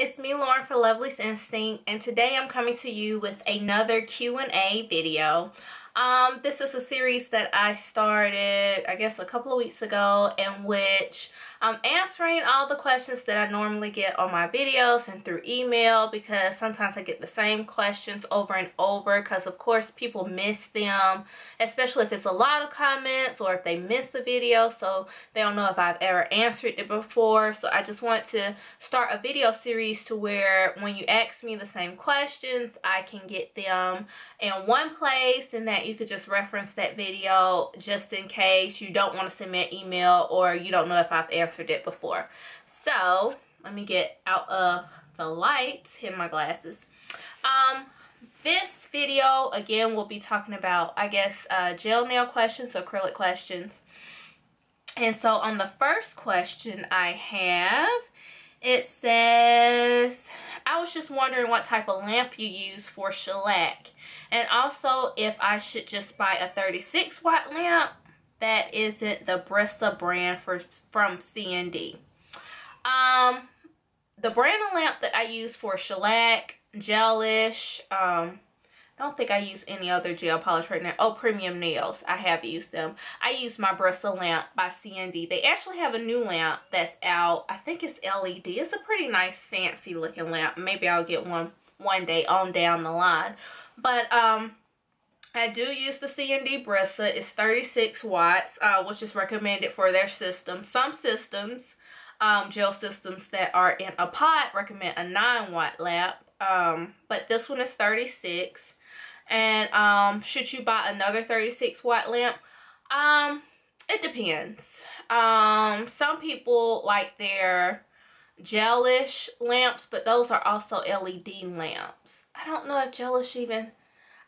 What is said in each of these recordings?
it's me, Lauren, for Lovely's Instinct, and today I'm coming to you with another Q&A video. This is a series that I started, I guess, a couple of weeks ago, in which I'm answering all the questions that I normally get on my videos and through email, because sometimes I get the same questions over and over because, of course, people miss them, especially if it's a lot of comments or if they miss a video, so they don't know if I've ever answered it before. So I just want to start a video series to where when you ask me the same questions, I can get them in one place, and that you could just reference that video just in case you don't want to send me an email or you don't know if I've answered it before. So let me get out of the light, hit my glasses. This video again will be talking about, I guess, gel nail questions, acrylic questions. And so on the first question I have, it says, I was just wondering what type of lamp you use for shellac, and also if I should just buy a 36 watt lamp that isn't the Brissa brand from C&D. The brand of lamp that I use for shellac, gelish, I don't think I use any other gel polish right now. Oh, Premium Nails, I have used them. I use my Brissa lamp by C&D. They actually have a new lamp that's out. I think it's LED. It's a pretty nice, fancy looking lamp. Maybe I'll get one day on down the line. But I do use the C&D Brissa. It's 36 watts, which is recommended for their system. Some systems, gel systems that are in a pot, recommend a 9 watt lamp. But this one is 36. And should you buy another 36 watt lamp? It depends. Some people like their gelish lamps, but those are also LED lamps. I don't know if gelish even,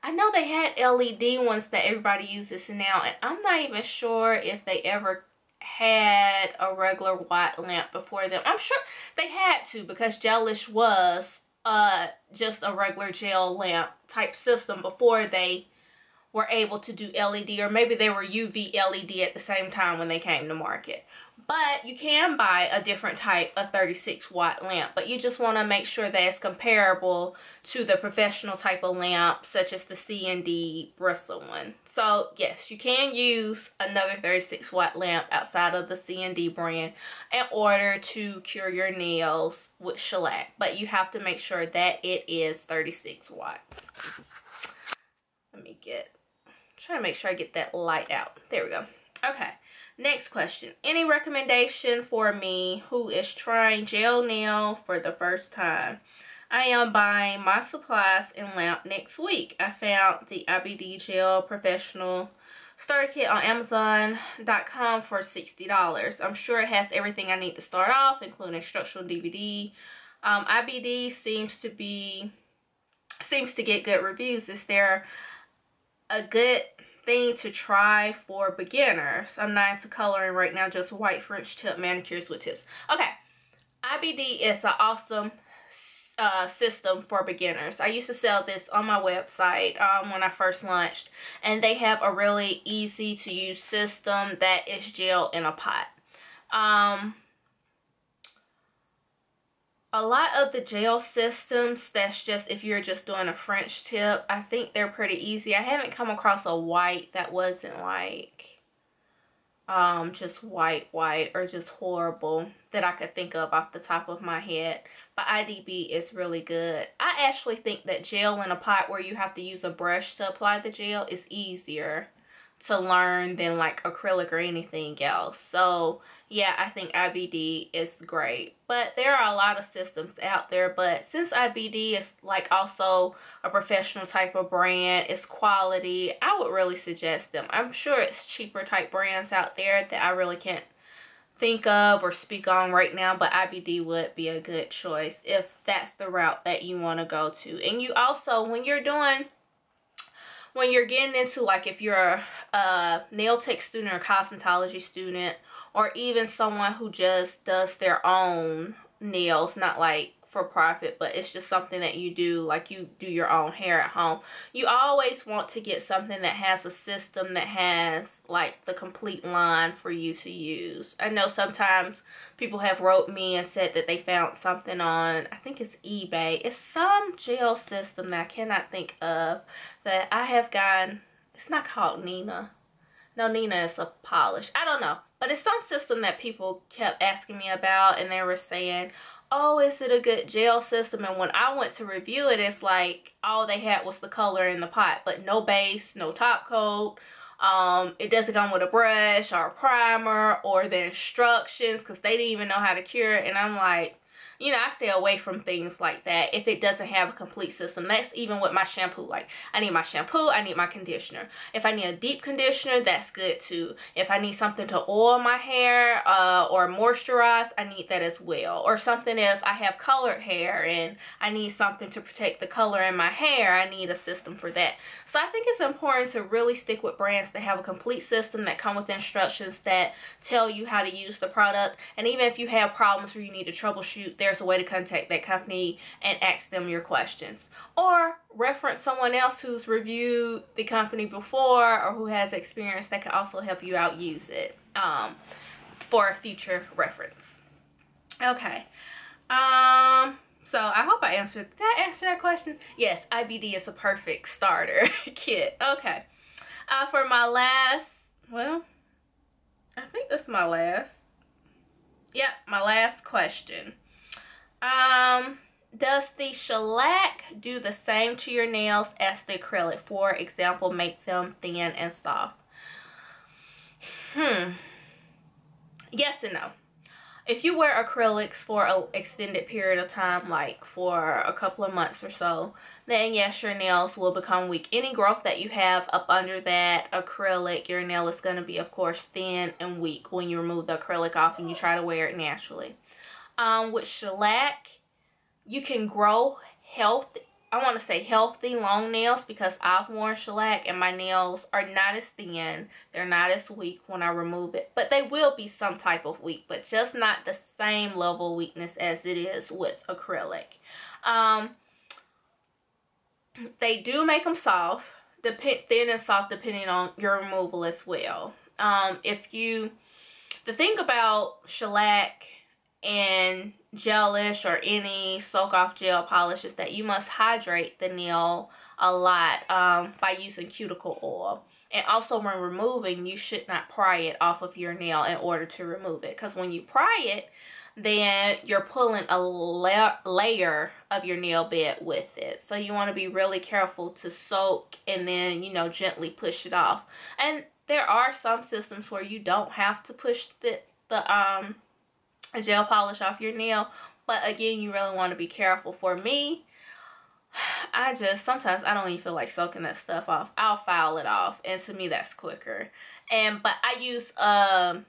I know they had LED ones that everybody uses now, and I'm not even sure if they ever had a regular watt lamp before them. I'm sure they had to, because gelish was just a regular gel lamp type system before they were able to do LED, or maybe they were UV LED at the same time when they came to market. But you can buy a different type of 36 watt lamp, but you just want to make sure that it's comparable to the professional type of lamp, such as the C&D Brissa one. So yes, you can use another 36 watt lamp outside of the C&D brand in order to cure your nails with shellac, but you have to make sure that it is 36 watts. Let me try to make sure I get that light out. There we go. Okay. Next question. Any recommendation for me who is trying gel nail for the first time? I am buying my supplies and lamp next week. I found the IBD Gel Professional Starter Kit on Amazon.com for $60. I'm sure it has everything I need to start off, including instructional DVD. IBD seems to get good reviews. Is there a good thing to try for beginners? I'm not into coloring right now, just white French tip manicures with tips. Okay, IBD is an awesome system for beginners. I used to sell this on my website when I first launched, and they have a really easy to use system that is gel in a pot. A lot of the gel systems, that's just if you're just doing a French tip, I think they're pretty easy. I haven't come across a white that wasn't like just white or just horrible that I could think of off the top of my head. But IDB is really good. I actually think that gel in a pot where you have to use a brush to apply the gel is easier to learn than like acrylic or anything else. So yeah, I think IBD is great. But there are a lot of systems out there, but since IBD is like also a professional type of brand, it's quality, I would really suggest them. I'm sure it's cheaper type brands out there that I really can't think of or speak on right now, but IBD would be a good choice if that's the route that you want to go to. And you also, when you're getting into, like, if you're a nail tech student or cosmetology student, or even someone who just does their own nails, not like for profit, but it's just something that you do, like you do your own hair at home. You always want to get something that has a system that has like the complete line for you to use. I know sometimes people have wrote me and said that they found something on, I think it's eBay. It's some gel system that I cannot think of that I have gotten. It's not called Nina. No, Nina is a polish. I don't know. But it's some system that people kept asking me about, and they were saying, oh, is it a good gel system? And when I went to review it, it's like all they had was the color in the pot, but no base, no top coat. It doesn't come with a brush or a primer or the instructions, because they didn't even know how to cure it. And I'm like, you know, I stay away from things like that if it doesn't have a complete system. That's even with my shampoo. Like, I need my shampoo, I need my conditioner. If I need a deep conditioner, that's good too. If I need something to oil my hair or moisturize, I need that as well. Or something if I have colored hair and I need something to protect the color in my hair, I need a system for that. So I think it's important to really stick with brands that have a complete system, that come with instructions that tell you how to use the product. And even if you have problems where you need to troubleshoot, there's a way to contact that company and ask them your questions. Or reference someone else who's reviewed the company before or who has experience that can also help you out use it for future reference. Okay. So I hope I answered. Did I answer that question? Yes, IBD is a perfect starter kit. Okay. For my last, well, I think this is my last. Yep, my last question. Does the shellac do the same to your nails as the acrylic? For example, make them thin and soft. Yes and no. If you wear acrylics for an extended period of time, like for a couple of months or so, then yes, your nails will become weak. Any growth that you have up under that acrylic, your nail is going to be, of course, thin and weak when you remove the acrylic off and you try to wear it naturally. With shellac, you can grow healthy. I want to say healthy long nails, because I've worn shellac and my nails are not as thin. They're not as weak when I remove it. But they will be some type of weak, but just not the same level of weakness as it is with acrylic. They do make them soft, thin and soft, depending on your removal as well. The thing about shellac and gelish or any soak off gel polish is that you must hydrate the nail a lot by using cuticle oil. And also when removing, you should not pry it off of your nail in order to remove it, because when you pry it, then you're pulling a layer of your nail bed with it. So you want to be really careful to soak and then, you know, gently push it off. And there are some systems where you don't have to push the gel polish off your nail, but again, you really want to be careful. For me, sometimes I don't even feel like soaking that stuff off. I'll file it off, and to me that's quicker. But I use a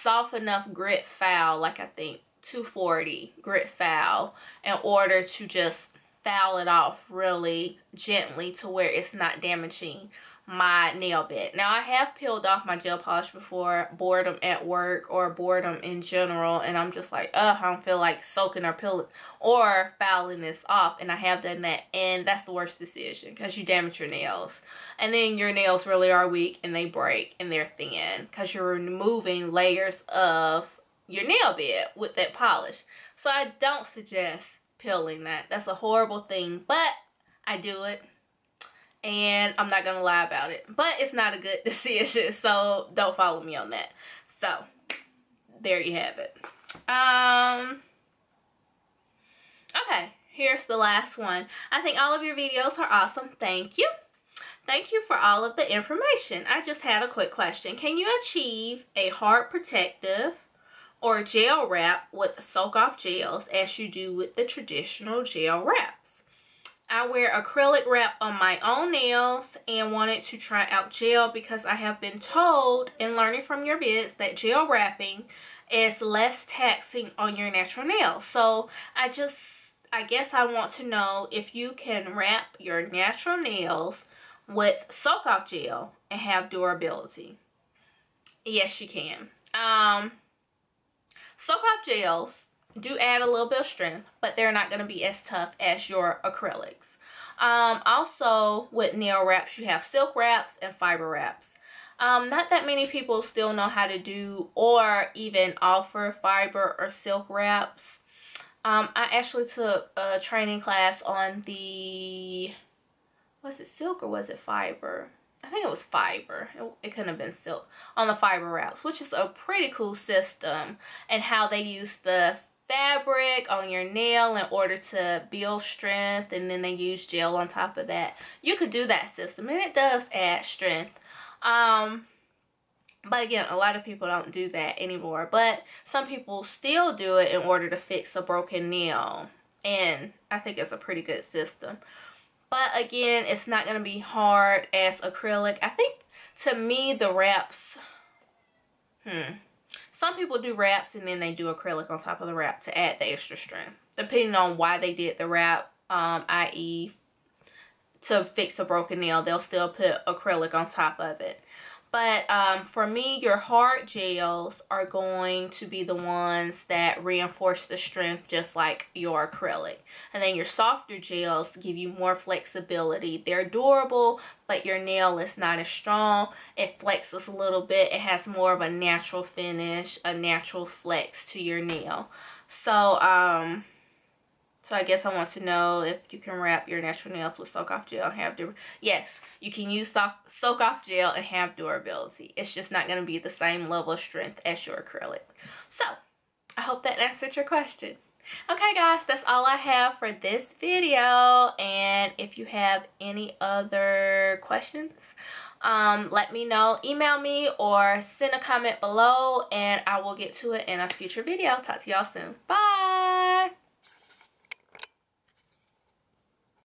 soft enough grit file, like I think 240 grit file, in order to just file it off really gently to where it's not damaging my nail bed. Now, I have peeled off my gel polish before, boredom at work or boredom in general, and I'm just like, I don't feel like soaking or peeling or filing this off, and I have done that, and that's the worst decision, because you damage your nails, and then your nails really are weak and they break and they're thin because you're removing layers of your nail bed with that polish. So I don't suggest peeling that. That's a horrible thing, but I do it. And I'm not gonna lie about it, but it's not a good decision, so don't follow me on that. So there you have it. Okay, here's the last one. I think all of your videos are awesome. Thank you. Thank you for all of the information. I just had a quick question. Can you achieve a hard protective or gel wrap with soak off gels as you do with the traditional gel wraps? I wear acrylic wrap on my own nails and wanted to try out gel because I have been told in learning from your vids that gel wrapping is less taxing on your natural nails. So I guess I want to know if you can wrap your natural nails with soak off gel and have durability. Yes, you can. Soak off gels do add a little bit of strength, but they're not going to be as tough as your acrylics. Also, with nail wraps, you have silk wraps and fiber wraps. Not that many people still know how to do or even offer fiber or silk wraps. I actually took a training class on the, was it silk or was it fiber? I think it was fiber. It couldn't have been silk. On the fiber wraps, which is a pretty cool system, and how they use the fabric on your nail in order to build strength, and then they use gel on top of that. You could do that system, and it does add strength. But again, a lot of people don't do that anymore, but some people still do it in order to fix a broken nail, and I think it's a pretty good system. But again, it's not going to be hard as acrylic. I think, to me, the wraps, some people do wraps and then they do acrylic on top of the wrap to add the extra strength, depending on why they did the wrap, i.e. to fix a broken nail, they'll still put acrylic on top of it. But for me, your hard gels are going to be the ones that reinforce the strength just like your acrylic. And then your softer gels give you more flexibility. They're durable, but your nail is not as strong. It flexes a little bit. It has more of a natural finish, a natural flex to your nail. So, so I guess I want to know if you can wrap your natural nails with soak-off gel and have durability. Yes, you can use soak-off gel and have durability. It's just not going to be the same level of strength as your acrylic. So, I hope that answered your question. Okay, guys, that's all I have for this video. And if you have any other questions, let me know. Email me or send a comment below, and I will get to it in a future video. Talk to y'all soon. Bye!